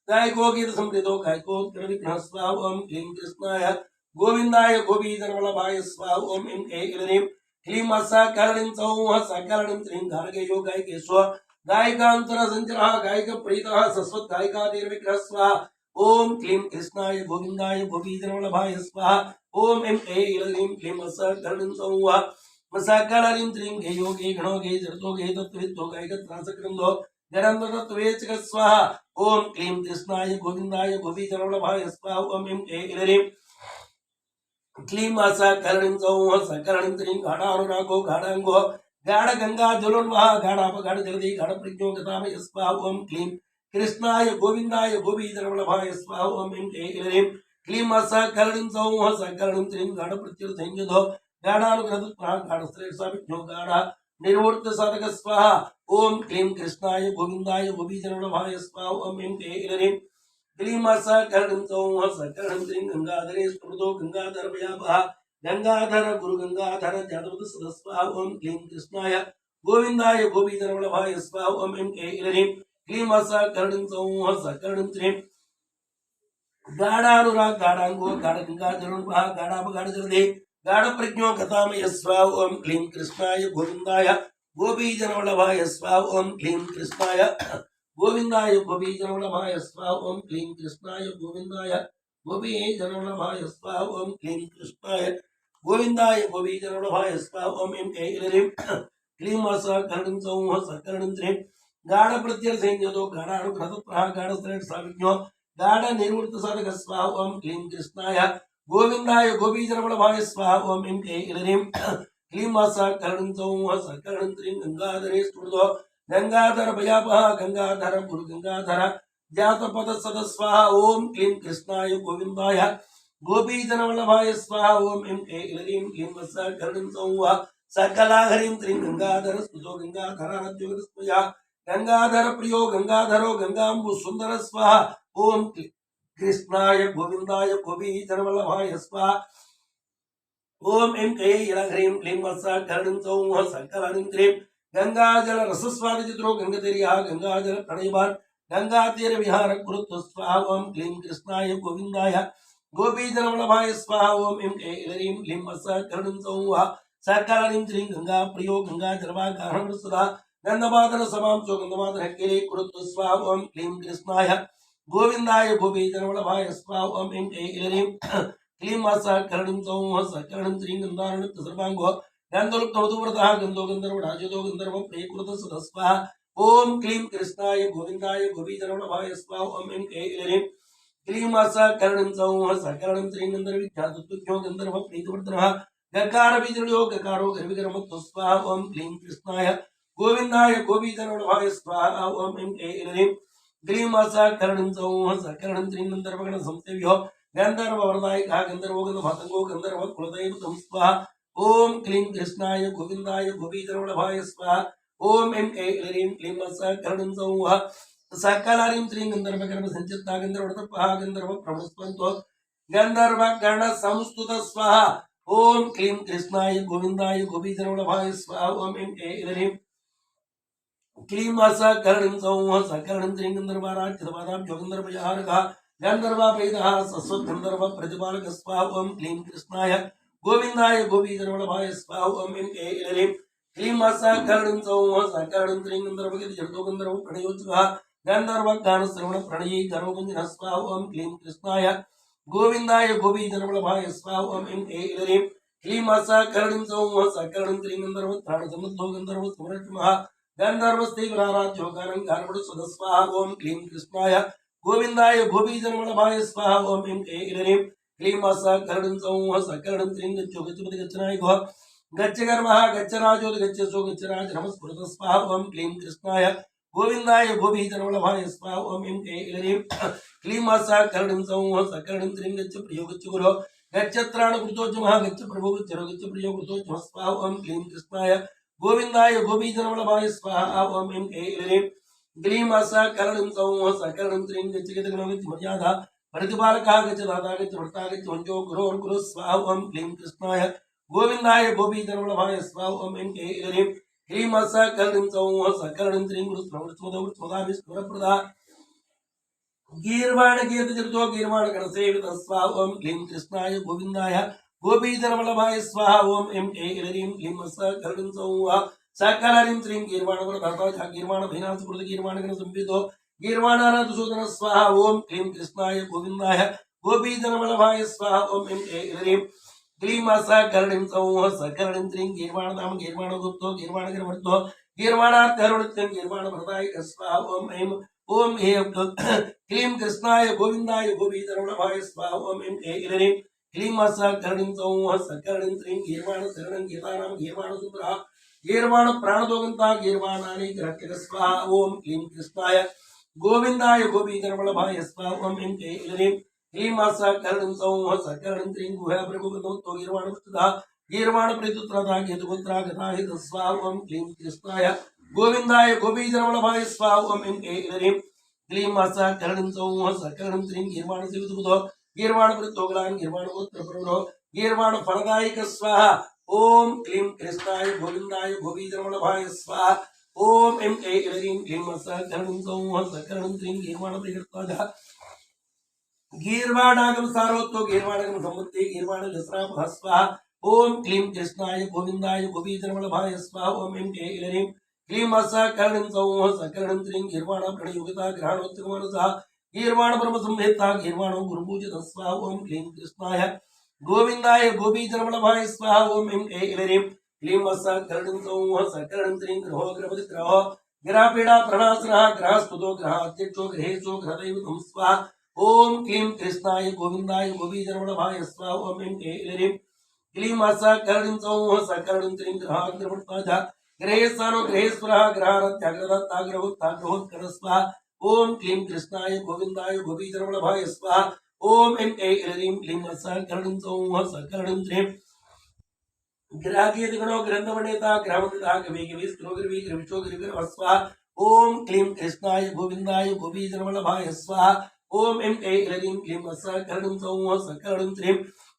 गायको गीतसंप्रीतो गायकोत्कर्णविघ्नः स्वाहा ओम क्लीं कृष्णाय गोविन्दाय गोपीजनवल्लभाय स्वाहा ओम ऐं क्लीं सकरणिं सौः सकरणिं त्रीं गार्गयो गायकेश्व गायिकान्तरसञ्चरः गायकप्रीतः सस्वत् गायिकातिर्विग्रहः स्वाहा ओम क्लीं कृष्णाय गोविन्दाय गोपीजनवल्लभाय स्वाहा ओम ऐं क्लीं सकरणिं सौः सकरणिं त्रीं गेयो गे गणो गे जरतो गे तत्त्ववित्तो गायकत्रासकृन्दो गणन्ततत्त्वेचक स्वाहा ओम क्लीं कृष्णाय गोविन्दाय गोपीजनवल्लभाय स्वाहा ओम ऐं क्लीं सकरणिं सौः सकरणिं त्रीं गाढानुरागो गाढाङ्गो गाढगङ्गा जलोन्वः गाढापगाढजलधि गाढप्रज्ञो गतामय स्वाहा ओम क्लीं कृष्णाय गोविन्दाय गोपीजनवल्लभाय स्वाहा ओम ऐं क्लीं सकरणिं सौः सकरणिं त्रीं गाढप्रत्यर्थसंयुधो गाढानुग्रहतत्परः गाढश्रेष्ठाभिज्ञो गाढ निर्वृत्तसाधक स्वाहा ओम क्लीं कृष्णाय गोविन्दाय गोपीजनवल्लभाय स्वाहा ओम ऐं क्लीं सकरणिं सौः सकरणिं त्रीं गंगाधरे स्मृतो गंगाधर भयापः गंगाधर गुरु गंगाधर जातवत सदा स्वाहा ओम क्लीं कृष्णाय गोविन्दाय गोपीजनवल्लभाय स्वाहा ओम ऐं क्लीं सकरणिं सौः सकरणिं त्रीं गाढानुराग गाढाङ्गो गाढगङ्गा जलोन्वः गाढापगाढजलधि गाढप्रज्ञो गतामय स्वाहा ओम क्लीं कृष्णाय गोविन्दाय गोपीजनवल्लभाय स्वाहा ओम क्लीं कृष्णाय गोविन्दाय गोपीजनवल्लभाय स्वाहा ओम क्लीं कृष्णाय गोविन्दाय गोपीजनवल्लभाय स्वाहा ओम क्लीं कृष्णाय गोविन्दाय गोपीजनवल्लभाय स्वाहा ओम ऐं क्लीं सकरणिं सौः सकरणिं त्रीं गाढप्रत्यर्थसंयुतो गाढानुग्रहतत्परः गाढश्रेष्ठाभिज्ञो गाढनिर्वृत्तसाधक स्वाहा ओम क्लीं कृष्णाय गोविंदाय गोपीजनवल्लभाय स्वाहा ओम ऐं क्लीं क्लीं सकरणं सौः सकरणं त्रीं गंगाधरे स्तुतो गंगाधर भयापः गंगाधर गुरु गंगाधर जातपद सदस्वाहा ओम क्लीं कृष्णाय गोविंदाय गोपीजनवल्लभाय स्वाहा ओम ऐं क्लीं सकरणं सौः सकलाहरिं त्रीं गंगाधर स्तुतो गंगाधराद्योगस्मया गंगाधर प्रियो गंगाधरो गंगांबु सुंदर स्वाहा ओम कृष्णाय गोविंदाय गोपीजनवल्लभाय स्वाहा ओम ऐं ह्रीं क्लीं सकरणं सौः सकलाहरिं त्रीं गंगाजल रसस्वादितो गंगतेरिया गंगाजल प्रणयवान गंगातीर विहार कुरुत्व स्वाहा ओम क्लीं कृष्णाय गोविंदाय गोपीजनवल्लभाय स्वाहा ओम ऐं क्लीं सकरणं सौः सकलाहरिं त्रीं गंगा प्रियो गंगा जलवागाहं सदा गंधमादन समांसो गंधमादन केले कुरुत्व स्वाहा ओम क्लीं कृष्णाय गोविंदाय गोपीजनवल्लभाय स्वाहा ओम ऐं क्लीं सकरणं सौः सकरणं त्रीं गंधारणित सर्वांगो गंधोलुप्त मधुव्रतः गंधो गंधर्व राजदो गंधर्व प्रियकृत सदस्वाहा ओम क्लीं कृष्णाय गोविंदाय गोपीजनवल्लभाय स्वाहा ओम ऐं क्लीं सकरणं सौः सकरणं त्रीं गंधर्वविख्यातुभ्यो गंधर्व प्रीतिवर्धनः गकार बीजो गकारो गर्भिकर्म स्वाहा ओम क्लीं कृष्णाय गोविंदाय गोपीजनवल्लभाय स्वाहा ओम ऐं क्लीं सकरणं सौः सकरणं त्रीं गंधर्वगण संसेव्यो गंधर्व वरदायकः गंधर्वो गंधभातंगो गंधर्व कुलदैवतं स्वाहा ओम क्लीं कृष्णाय गोविंदाय गोपीजनवल्लभाय स्वाहा ओम ऐं क्लीं सकरणं सौः सकलाहरिं त्रीं गंधर्वगर्भ संचित्ता गंधर्वतपः गंधर्व प्रमुस्पन्तो गंधर्व गण संस्तुत स्वाहा ओम क्लीं कृष्णाय गोविंदाय गोपीजनवल्लभाय स्वाहा ओम ऐं क्लीं सकरणं सौः सकरणं त्रीं गंधर्वाराध्यवादाभ्यो गंधर्वयाहरकः गंधर्वापेदः सस्वद्गंधर्व प्रतिपालक स्वाहा ओम क्लीं कृष्णाय गोविंदाय गोपीजनवल्लभाय स्वाहा ओम ऐं क्लीं सकरणं सौः सकरणं त्रीं गंधर्वगतिजडतो गंधर्व प्रणयोत्सुकः गंधर्व गान श्रवण प्रणयी गर्वगंजनः स्वाहा ओम क्लीं कृष्णाय गोविंदाय गोपीजनवल्लभाय स्वाहा ओम ऐं क्लीं सकरणं सौः सकरणं त्रीं गंधर्व त्राणसमुद्धो गंधर्व सुमरट्मः गंधर्वस्तीव्राराध्यो गारंगारवड सदस्वाहा ओम क्लीं कृष्णाय गोविंदाय गोपीजनवल्लभाय स्वाहा ओम ऐं क्लीं सकरणं सौः सकरणं त्रीं गच्छो गच्छपति गच्छनायको गच्छ गर्भः गच्छ राजो गच्छ सो गच्छ राज नमस्कृत स्वाहा ओम क्लीं कृष्णाय गोविंदाय गोपीजनवल्लभाय स्वाहा ओम ऐं क्लीं सकरणं सौः सकरणं त्रीं गच्छ प्रियो गच्छ गुरो गच्छ त्राणकृतोज्जमः गच्छ प्रभो गच्छ गच्छ प्रियो कृतोज्जमः स्वाहा ओम क्लीं कृष्णाय गोविंदाय गोपीजनवल्लभाय स्वाहा ओम ऐं क्लीं सकरणं सौः सकरणं त्रीं गच्छ गतगणो गच्छ मर्यादा प्रतिपालकः गच्छ दाता गच्छ भर्ता गच्छ वंशो गुरो स्वाहा ओम क्लीं कृष्णाय गोविंदाय गोपीजनवल्लभाय स्वाहा ओम ऐं क्लीं सकरणं सौः सकरणं त्रीं गुरुस्मृतमदाभिस्मरप्रदा गीर्वाण कीर्तिजतो गीर्वाण गणसेवित स्वाहा ओम क्लीं कृष्णाय गोविंदाय गोपीजनवल्लभाय स्वाहा ओम ऐं क्लीं सकरणं सौः सकलाहरिं त्रीं गीर्वाण वरदाता गीर्वाण भीनासकृत गीर्वाण गण संवितो गीर्वाणाराधसूदन स्वाहा ओम क्लीं कृष्णाय गोविंदाय गोपीजनवल्लभाय स्वाहा ओम ऐं क्लीं सकरणं सौः सकरणं त्रीं गीर्वाण नाम गीर्वाण गुप्तो गीर्वाण गणवर्तो गीर्वाणार्थरुणित्यं गीर्वाण भरदायक स्वाहा ओम ऐं ओम क्लीं कृष्णाय गोविंदाय गोपीजनवल्लभाय स्वाहा ओम ऐं क्लीं सकरणं सौः सकरणं त्रीं गीर्वाण शरणं गीतानाम गीर्वाण सुंदरः गीर्वाण प्राणदोगंता गीर्वाणानि ग्रहत्यक स्वाहा ओम क्लीं कृष्णाय गोविंदाय गोपीजनवल्लभाय स्वाहा ओम ऐं क्लीं सकरणं सौः सकरणं त्रीं गुह्य प्रभुगतो गीर्वाण पुस्तदा गीर्वाण प्रीतुत्रदा केतुपुत्रा गताहित स्वाहा ओम क्लीं कृष्णाय गोविंदाय गोपीजनवल्लभाय स्वाहा ओम ऐं क्लीं सकरणं सौः सकरणं त्रीं गीर्वाण सेवितुबुधो गीर्वाण प्रतोगलान गीर्वाण गोत्र प्रवरो गीर्वाण फलदायक स्वाहा ओम क्लीं कृष्णाय गोविंदाय गोपीजनवल्लभाय स्वाहा ओम ऐं क्लीं सकरणं सौः सकरणं त्रीं गीर्वाण प्रियर्ताजा गीर्वाणागम सारोत्तो गीर्वाणागम सम्पत्ति गीर्वाण दसरा स्वाहा ओम क्लीं कृष्णाय गोविंदाय गोपीजनवल्लभाय स्वाहा ओम ऐं क्लीं सकरणं सौः सकरणं त्रीं गीर्वाण प्रणयोगिता ग्रहणोत्तमनसः गीर्वाण ब्रह्म संहिता गीर्वाणो गुरुपूजित स्वाहा ओम क्लीं कृष्णाय गोविंदाय गोपीजनवल्लभाय स्वाहा ओम ऐं क्लीं सकरणं सौः सकरणं त्रीं ग्रहो ग्रहपति ग्रहो ग्रहपीडा प्रणासनः ग्रहस्तुतो ग्रहाध्यक्षो गृहेशो ग्रहदैवतं स्वाहा ओम क्लीं कृष्णाय गोविंदाय गोपीजनवल्लभाय स्वाहा ओम ऐं क्लीं क्लीं सकरणीं सौः सकरणीं त्रीं ग्रहाग्रवत्ताजा ग्रहेशानो ग्रहेश्वरः ग्रहारत्याग्रदत्ताग्रहोत्ताग्रहोत्कर स्वाहा ओम क्लीं कृष्णाय गोविंदाय गोपीजनवल्लभाय स्वाहा ओम ऐं क्लीं क्लीं सकरणीं सौः सकरणीं त्रीं ग्राहकीयगणो ग्रंथवनेता ग्रामनिता कवि कविस्त्रोगिरवि ग्रविशोगिरिविर्वस्वा ओम क्लीं कृष्णाय गोविंदाय गोपीजनवल्लभाय स्वाहा ओम ऐं क्लीं सकरणीं सौः सकरणीं त्रीं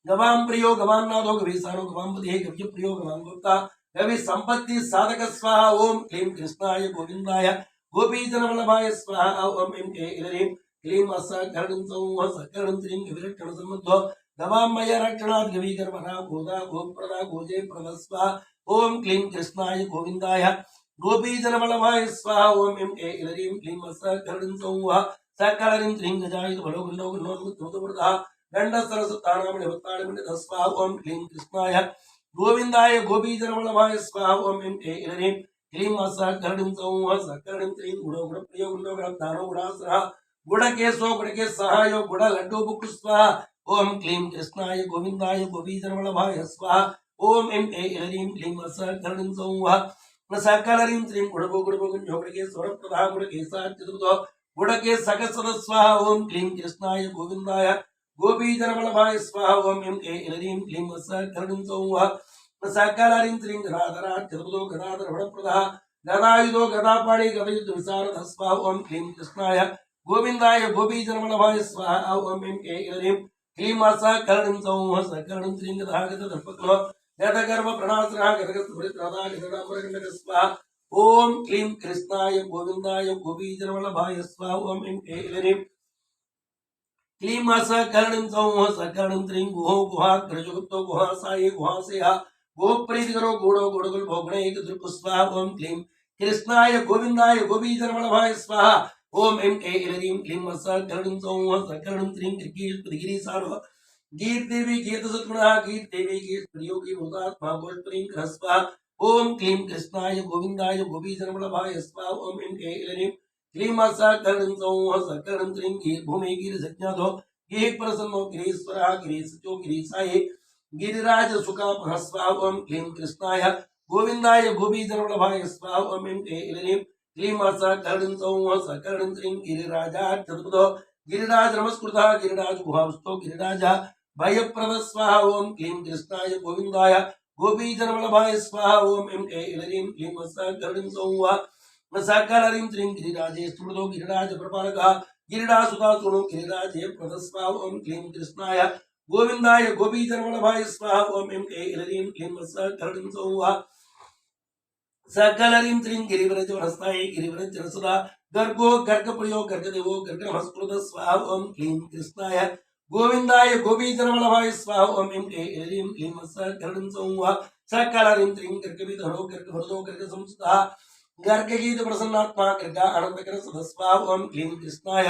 गवां प्रियो गवान्नाथो गवीसानो गवांपतिः गव्य प्रियो गवांगोप्ता गवि संपत्ति साधक स्वाहा ओम क्लीं कृष्णाय गोविंदाय गोपीजनवल्लभाय स्वाहा ओम ऐं क्लीं सकरणीं सौः सकरणीं त्रीं गविरक्षण सम्बद्धो गवामय रक्षणात् गवीकर्मणा गोदा गोप्रदा गोजे प्रदस्वा ओम क्लीं कृष्णाय गोविंदाय गोपीजनवल्लभाय स्वाहा ओम ऐं क्लीं सकरणीं सौः सकरणीं त्रीं गजायुध बलो गुल्लो गुल्लोन्मुत्तुमुतुवृतः गण्डस्तरसुत्तानामणिवत्ताणिमणिधस्वा ओम क्लीं कृष्णाय गोविंदाय गोपीजनवल्लभाय स्वाहा ओम ऐं क्लीं सकरणीं सौः सकरणीं त्रीं गुणो गुणप्रियो गुण्डो गणदानो गुणासुरः गुणकेशो गुणकेशसहायो गुणलड्डो बुक्कु स्वाहा ओम क्लीं कृष्णाय गोविंदाय गोपीजनवल्लभाय स्वाहा ओम ऐं क्लीं सकरणीं सौः सकरणीं त्रीं गुणभो गुणभो गुण्यो गुणकेश्वरप्रदा गुणकेशाच्युतो गुणके सकसद स्वाहा ओम क्लीं कृष्णाय गोविंदाय गोपीजनवल्लभाय स्वाहा ओम ऐं क्लीं सकरणीं सौः सकरणीं त्रीं गदाधराच्युतो गदाधरवणप्रदा गदायुधो गदापाणि गदयुध विशारद स्वाहा ओम क्लीं कृष्णाय गोविंदाय गोपीजनवल्लभाय स्वाहा ओम ऐं क्लीं सकरणीं सौः सकरणीं त्रीं गदागतदर्पकलो गदगर्भ प्रणासनः गदगस्तुभृतराधा गदडाम्बरगण्डक स्वाहा ओम क्लीं कृष्णाय गोविंदाय गोपीजनवल्लभाय स्वाहा ओम ऐं क्लीं सकरणीं सौः सकरणीं त्रीं गुहो गुहाग्रजुगुप्तो गुहासाये गुहासेह गोप्रीतिकरो गूढो गुडगुल भोगणैक दृक् स्वाहा ओम क्लीं कृष्णाय गोविंदाय गोपीजनवल्लभाय स्वाहा ओम ऐं क्लीं सकरणीं सौः सकरणीं त्रीं गिरिसारो गीर्देवी गीतसत्गुणः गीर्देवी गीतप्रियोगी भूतात्मा गोष्परीं क्रस्वा ओम क्लीं कृष्णाय गोविंदाय गोपीजनवल्लभाय स्वाहा ओम ऐं क्लीं सकरणीं सौः सकरणीं त्रीं गिरिभूमि गिरिसज्ञातो गिरिप्रसन्नो गिरीश्वरः गिरीशचो गिरीसाये गिरिराज सुकामः स्वाहा ओम क्लीं कृष्णाय गोविंदाय गोपीजनवल्लभाय स्वाहा ओम ऐं क्लीं सकरणीं सौः सकरणीं त्रीं गिरिराजाच्युतो गिरिराज नमस्कृतः गिरिराज गुहांस्तो गिरिराज भयप्रद स्वाहा ओम क्लीं कृष्णाय गोविंदाय गोपीजनवल्लभाय स्वाहा ओम ऐं क्लीं सकरणीं सौः सकरणीं त्रीं गिरिराजे स्मृतो गिरिराज प्रपालकः गिरिरासुतासुनो गिरिराजे प्रद स्वाहा ओम क्लीं कृष्णाय गोविंदाय गोपीजनवल्लभाय स्वाहा ओम ऐं क्लीं सकरणीं सौः सकलरीं त्रीं गिरिव्रजवरस्ताय गिरिव्रजरसदा गर्गो गर्गप्रियो गर्गदेवो गर्गनमस्कृत स्वाहा ओम क्लीं कृष्णाय गोविंदाय गोपीजनवल्लभाय स्वाहा ओम ऐं क्लीं सकरणीं सौः सकलरीं त्रीं गर्गविधरो गर्गभरदो गर्गसंस्थितः गर्गगीतप्रसन्नात्मा गर्ग आनन्दकर सदा स्वाहा ओम क्लीं कृष्णाय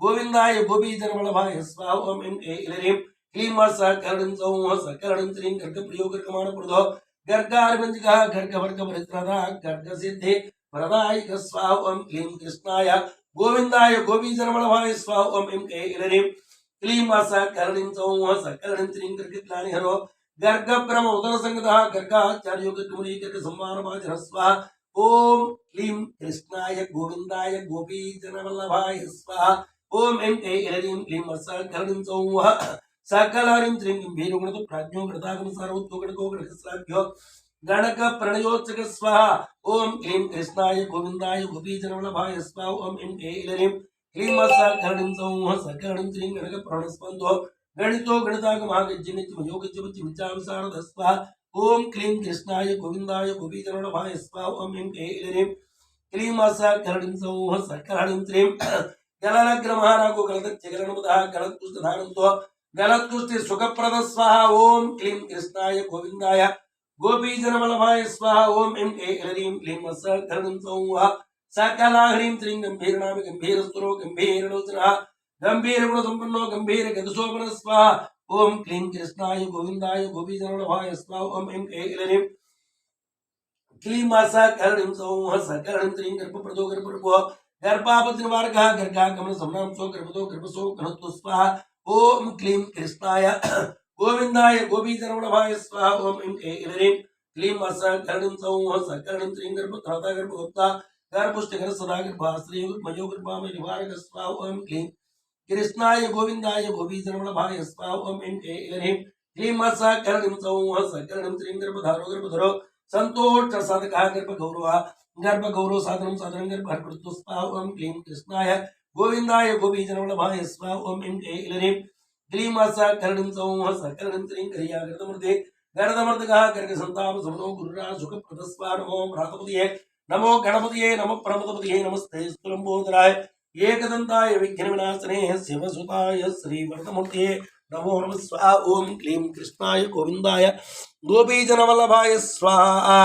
गोविंदाय गोपीजनवल्लभाय स्वाहा ओम ऐं क्लीं सकरणीं सौः सकरणीं त्रीं गर्गप्रियो गर्गमानप्रदो गर्गारविंदः गर्गवर्गपरित्रदा गर्गसिद्धि प्रदायक स्वाहा ओम क्लीं कृष्णाय गोविंदाय गोपीजनवल्लभाय स्वाहा ओम ऐं क्लीं सकरणीं सौः सकरणीं त्रीं गर्गग्लानिहरो गर्गब्रह्म उदरसंगतः गर्गाचार्यो गर्गमुनि गर्गसंवारभाजनः स्वाहा ओम क्लीं कृष्णाय गोविंदाय गोपीजनवल्लभाय स्वाहा ओम ऐं क्लीं सकरणीं सौः सकलरीं त्रीं गंभीरगुणतो प्राज्ञो गणतागम सार्वतो गणको गणकस्लाभ्यो गणक प्रणयोत्सक स्वाहा ओम क्लीं कृष्णाय गोविंदाय गोपीजनवल्लभाय स्वाहा ओम ऐं क्लीं सकरणीं सौः सकरणीं त्रीं गणक प्रणस्पन्दो गणितो गणितागमः गज्जनित्यमयोगज्जपति विचारसारद स्वाहा ओम क्लीं कृष्णाय गोविंदाय गोपीजनवल्लभाय स्वाहा ओम ऐं क्लीं सकरणीं सौः सकरणीं त्रीं गलनग्रमहारागो गलदच्चगलनमुदः गलत्पुष्टधारन्तो गलत्कुष्टि सुखप्रद स्वाहा ओम क्लीं कृष्णाय गोविंदाय गोपीजनवल्लभाय स्वाहा ओम ऐं क्लीं सकरणीं सौः सकलाह्रीं त्रीं गंभीरनामि गंभीरस्तुरो गंभीरलोचनः गंभीरगुणसम्पन्नो गंभीरगदशोभन स्वाहा ओम क्लीं कृष्णाय गोविंदाय गोपीजनवल्लभाय स्वाहा ओम ऐं क्लीं सकरणीं सौः सकरणीं त्रीं गर्भप्रदो गर्भप्रभो गर्भापति निवारकः गर्गागमन समनांसो गर्भतो गर्भसो घनत्व स्वाहा ओम क्लीं कृष्णाय गोविंदाय गोपीजनवल्लभाय स्वाहा ओम ऐं ऐं क्लीं असकरणीं सौः सकरणीं त्रीं गर्भधाता गर्भगोप्ता गर्भपुष्टिकर सदा गर्भाश्री मयो गर्भामय निवारक स्वाहा ओम क्लीं कृष्णाय गोविंदाय गोपीजनवल्लभाय स्वाहा ओम ऐं ऐं क्लीं असकरणीं सौः सकरणीं त्रीं गर्भधारो गर्भधरो संतोष साधकः गर्भगौरवः गर्भगौरव साधनं साधनं गर्भहर्पृत्व स्वाहा ओम क्लीं कृष्णाय गोविंदाय गोपीजनवल्लभाय स्वाहा ओम ऐं ऐं क्लीं असकरणीं सौः सकरणीं त्रीं गर्या गर्दमृते गर्दमर्दकः गर्गसन्ताप समनो गुरुराज सुखप्रदस्वा नमो भ्रातपतिये नमो गणपतिये नमो प्रमदपतिये नमस्ते स्तुलम्बोदराय एकदन्ताय विघ्नविनाशने शिवसुताय श्रीवरदमूर्तये नमो नमः स्वाहा ओम क्लीं कृष्णाय गोविंदाय गोपीजनवल्लभाय स्वाहा।